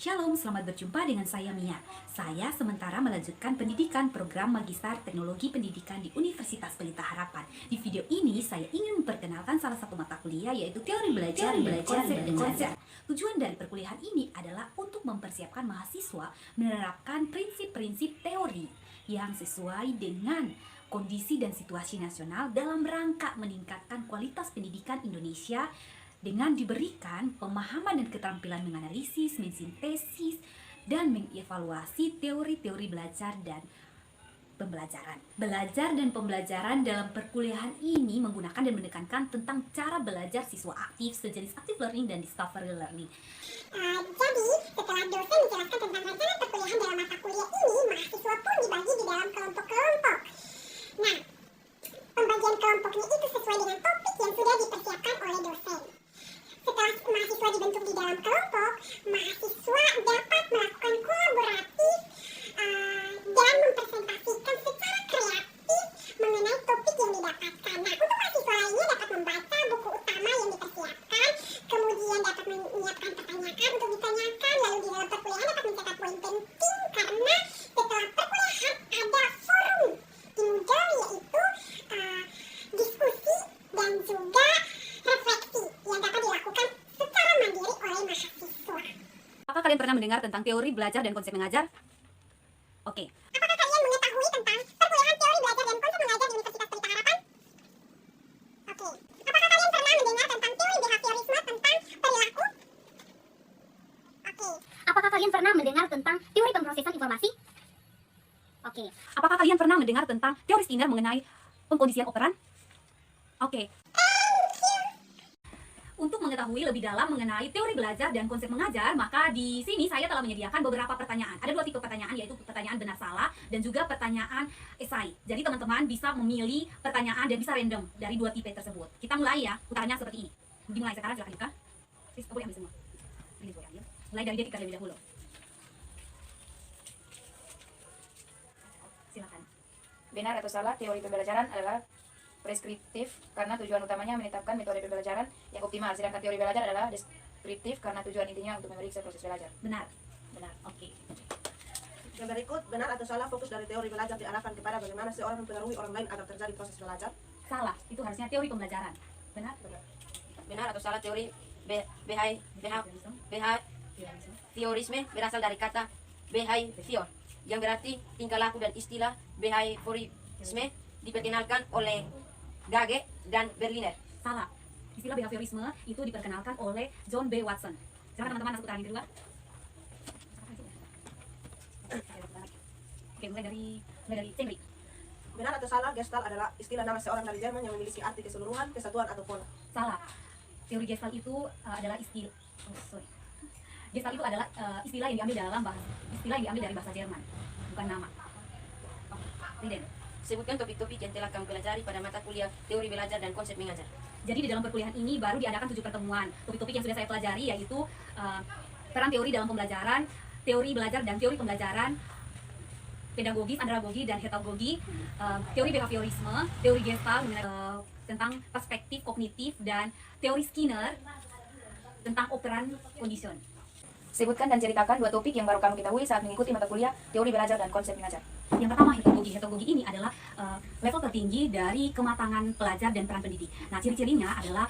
Shalom, selamat berjumpa dengan saya Mia. Saya sementara melanjutkan pendidikan program Magister Teknologi Pendidikan di Universitas Pelita Harapan. Di video ini saya ingin memperkenalkan salah satu mata kuliah yaitu Teori Belajar dan Konsep Mengajar. Tujuan dari perkuliahan ini adalah untuk mempersiapkan mahasiswa menerapkan prinsip-prinsip teori yang sesuai dengan kondisi dan situasi nasional dalam rangka meningkatkan kualitas pendidikan Indonesia dengan diberikan pemahaman dan keterampilan menganalisis, mensintesis, dan mengevaluasi teori-teori belajar dan pembelajaran. Belajar dan pembelajaran dalam perkuliahan ini menggunakan dan menekankan tentang cara belajar siswa aktif, sejenis active learning dan discovery learning. Jadi, setelah dosen menjelaskan tentang rancangan perkuliahan dalam mata kuliah ini, mahasiswa pun dibagi di dalam kelompok-kelompok. Nah, pembagian kelompoknya itu sesuai dengan topik yang sudah dipersiapkan oleh dosen. Setelah mahasiswa dibentuk di dalam kelompok, mahasiswa dapat melakukan kolaboratif dan mempresentasikan secara kreatif mengenai topik yang didapatkan. Nah, untuk mahasiswa lainnya dapat membaca buku utama yang dipersiapkan, kemudian dapat menyiapkan pertanyaan untuk ditanyakan, lalu di dalam perkuliahan dapat mencatat poin penting karena setelah perkuliahan ada forum di Moodle, yaitu diskusi dan juga refleksi yang dapat dilakukan secara mandiri oleh mahasiswa. Apakah kalian pernah mendengar tentang teori belajar dan konsep mengajar? Oke. Apakah kalian mengetahui tentang perkuliahan teori belajar dan konsep mengajar di Universitas Pelita Harapan? Oke. Apakah kalian pernah mendengar tentang teori behaviorisme tentang perilaku? Oke. Apakah kalian pernah mendengar tentang teori pemrosesan informasi? Oke. Apakah kalian pernah mendengar tentang teori Skinner mengenai pengkondisian operan? Oke. Untuk mengetahui lebih dalam mengenai teori belajar dan konsep mengajar, maka di sini saya telah menyediakan beberapa pertanyaan. Ada dua tipe pertanyaan, yaitu pertanyaan benar salah dan juga pertanyaan esai. Jadi teman-teman bisa memilih pertanyaan dan bisa random dari dua tipe tersebut. Kita mulai ya, utaranya seperti ini. Dimulai sekarang, silakan Yuka. Please, kamu ambil semua. Ini gue ambil. Mulai dari Detika terlebih dahulu. Silakan. Benar atau salah, teori pembelajaran adalah preskriptif karena tujuan utamanya menetapkan metode pembelajaran yang optimal, sedangkan teori belajar adalah deskriptif karena tujuan intinya untuk memeriksa proses belajar. Benar. Benar. Oke. Yang berikut, benar atau salah, fokus dari teori belajar diarahkan kepada bagaimana seorang mempengaruhi orang lain agar terjadi proses belajar? Salah. Itu harusnya teori pembelajaran. Benar? Benar. Benar atau salah, teori behaviorisme berasal dari kata behavior yang berarti tingkah laku, dan istilah behaviorisme diperkenalkan oleh Gage dan Berliner. Salah. Istilah behaviorisme itu diperkenalkan oleh John B. Watson. Silakan teman-teman masuk putaran kedua. Oke, mulai dari Cengri. Benar atau salah, Gestalt adalah istilah nama seorang dari Jerman yang memiliki arti keseluruhan, kesatuan, atau pola? Salah. Teori Gestalt itu adalah istilah. Gestalt itu adalah istilah yang diambil dari bahasa Jerman, bukan nama. Riden. Sebutkan topik-topik yang telah kamu pelajari pada mata kuliah teori belajar dan konsep mengajar. Jadi di dalam perkuliahan ini baru diadakan 7 pertemuan. Topik-topik yang sudah saya pelajari yaitu peran teori dalam pembelajaran, teori belajar dan teori pembelajaran, pedagogis, andragogi, dan heterogogi, teori behaviorisme, teori Gestalt tentang perspektif kognitif, dan teori Skinner tentang operan condition. Sebutkan dan ceritakan dua topik yang baru kamu ketahui saat mengikuti mata kuliah teori belajar dan konsep mengajar. Yang pertama, heterogogi. Heterogogi ini adalah level tertinggi dari kematangan pelajar dan peran pendidik. Nah, ciri-cirinya adalah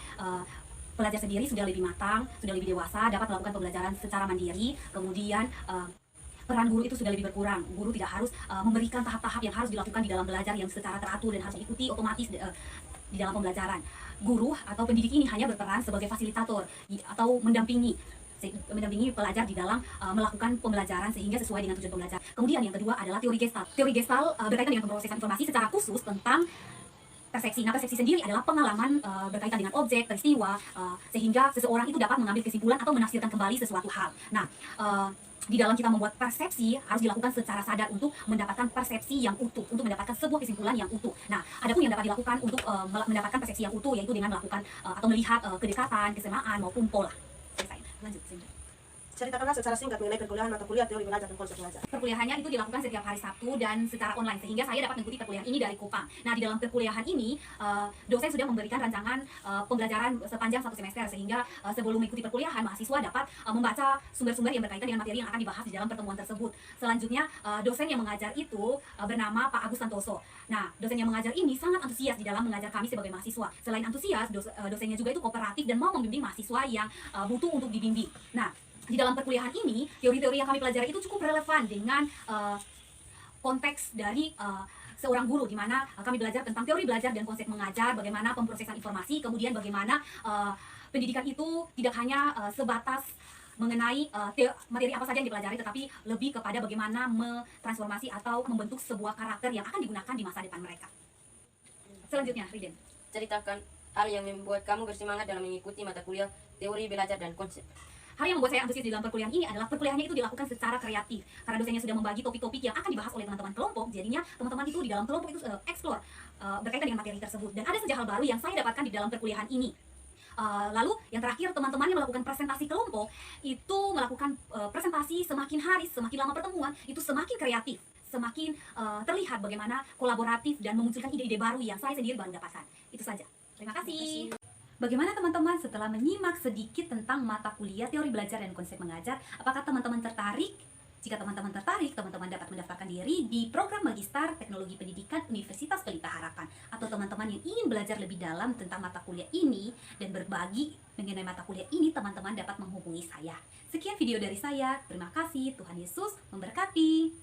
pelajar sendiri sudah lebih matang, sudah lebih dewasa, dapat melakukan pembelajaran secara mandiri, kemudian peran guru itu sudah lebih berkurang. Guru tidak harus memberikan tahap-tahap yang harus dilakukan di dalam belajar yang secara teratur dan harus diikuti otomatis di dalam pembelajaran. Guru atau pendidik ini hanya berperan sebagai fasilitator atau mendampingi pelajar di dalam melakukan pembelajaran sehingga sesuai dengan tujuan pembelajaran. Kemudian yang kedua adalah teori Gestalt. Teori Gestalt berkaitan dengan pemrosesan informasi secara khusus tentang persepsi. Nah, persepsi sendiri adalah pengalaman berkaitan dengan objek, peristiwa, sehingga seseorang itu dapat mengambil kesimpulan atau menafsirkan kembali sesuatu hal. Nah, di dalam kita membuat persepsi harus dilakukan secara sadar untuk mendapatkan persepsi yang utuh, untuk mendapatkan sebuah kesimpulan yang utuh. Nah, ada pun yang dapat dilakukan untuk mendapatkan persepsi yang utuh, yaitu dengan melakukan atau melihat kedekatan, kesamaan maupun pola. Selesai. Lanjut. Ceritakanlah secara singkat mengenai perkuliahan mata kuliah teori belajar dan konsep mengajar. Perkuliahannya itu dilakukan setiap hari Sabtu dan secara online, sehingga saya dapat mengikuti perkuliahan ini dari Kupang. Nah, di dalam perkuliahan ini dosen sudah memberikan rancangan pembelajaran sepanjang 1 semester, sehingga sebelum mengikuti perkuliahan mahasiswa dapat membaca sumber-sumber yang berkaitan dengan materi yang akan dibahas di dalam pertemuan tersebut. Selanjutnya dosen yang mengajar itu bernama Pak Agus Santoso. Nah, dosen yang mengajar ini sangat antusias di dalam mengajar kami sebagai mahasiswa. Selain antusias, dosennya juga itu kooperatif dan mau membimbing mahasiswa yang butuh untuk dibimbing. Nah, di dalam perkuliahan ini, teori-teori yang kami pelajari itu cukup relevan dengan konteks dari seorang guru, di mana kami belajar tentang teori belajar dan konsep mengajar, bagaimana pemrosesan informasi, kemudian bagaimana pendidikan itu tidak hanya sebatas mengenai materi apa saja yang dipelajari, tetapi lebih kepada bagaimana mentransformasi atau membentuk sebuah karakter yang akan digunakan di masa depan mereka. Selanjutnya, Riden. Ceritakan hal yang membuat kamu bersemangat dalam mengikuti mata kuliah teori belajar dan konsep. Hal yang membuat saya antusias di dalam perkuliahan ini adalah perkuliahannya itu dilakukan secara kreatif. Karena dosennya sudah membagi topik-topik yang akan dibahas oleh teman-teman kelompok, jadinya teman-teman itu di dalam kelompok itu explore berkaitan dengan materi tersebut. Dan ada saja hal baru yang saya dapatkan di dalam perkuliahan ini. Lalu yang terakhir, teman-teman yang melakukan presentasi kelompok itu melakukan presentasi semakin hari, semakin lama pertemuan, itu semakin kreatif, semakin terlihat bagaimana kolaboratif dan memunculkan ide-ide baru yang saya sendiri baru dapatkan. Itu saja. Terima kasih. Bagaimana teman-teman setelah menyimak sedikit tentang mata kuliah teori belajar dan konsep mengajar? Apakah teman-teman tertarik? Jika teman-teman tertarik, teman-teman dapat mendaftarkan diri di program Magister Teknologi Pendidikan Universitas Pelita Harapan. Atau teman-teman yang ingin belajar lebih dalam tentang mata kuliah ini dan berbagi mengenai mata kuliah ini, teman-teman dapat menghubungi saya. Sekian video dari saya. Terima kasih. Tuhan Yesus memberkati.